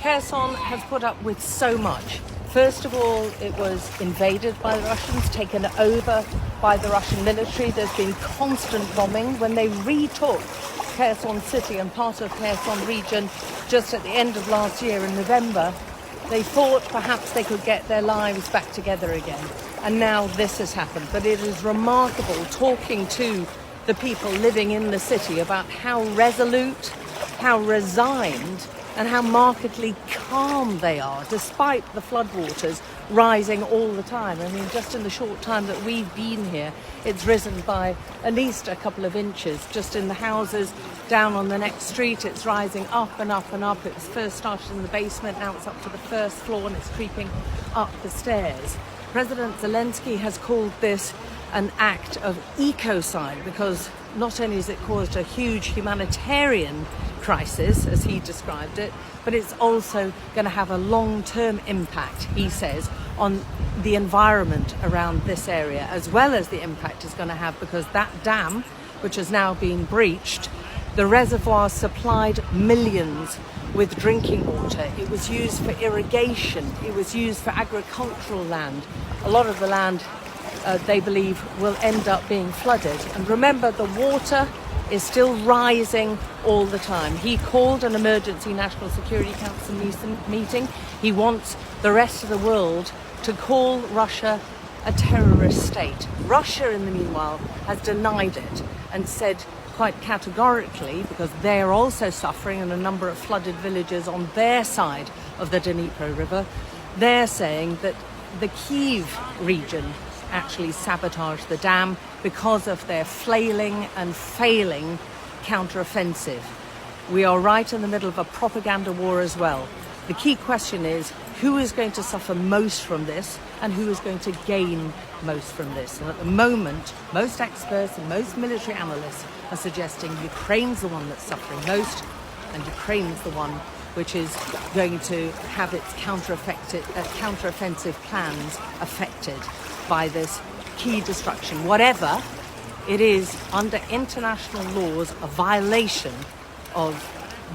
Kherson has put up with so much. First of all, it was invaded by the Russians, taken over by the Russian military. There's been constant bombing. When they retook Kherson city and part of Kherson region just at the end of last year in November, they thought perhaps they could get their lives back together again. And now this has happened. But it is remarkable talking to the people living in the city about how resolute, how resigned, and how markedly calm they are, despite the floodwaters rising all the time. I mean, just in the short time that we've been here, it's risen by at least a couple of inches. Just in the houses down on the next street, it's rising up and up and up. It was first started in the basement, now it's up to the first floor and it's creeping up the stairs. President Zelensky has called this an act of ecocide because not only has it caused a huge humanitarian crisis, as he described it, but it's also going to have a long-term impact, he says, on the environment around this area, as well as the impact it's going to have because that dam, which has now been breached, the reservoir supplied millions with drinking water. It was used for irrigation. It was used for agricultural land. A lot of the land, they believe, will end up being flooded. And remember, the water is still rising all the time. He called an emergency National Security Council meeting. He wants the rest of the world to call Russia a terrorist state. Russia, in the meanwhile, has denied it and said quite categorically, because they're also suffering in a number of flooded villages on their side of the Dnipro River, they're saying that the Kyiv region actually sabotaged the dam because of their flailing and failing counteroffensive. We are right in the middle of a propaganda war as well. The key question is who is going to suffer most from this and who is going to gain most from this. And at the moment, most experts and most military analysts are suggesting Ukraine's the one that's suffering most, and Ukraine's the one which is going to have its counteroffensive plans affected by this key destruction. Whatever it is, under international laws, a violation of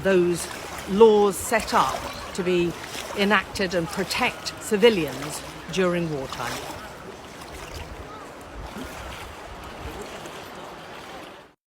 those laws set up to be enacted and protect civilians during wartime.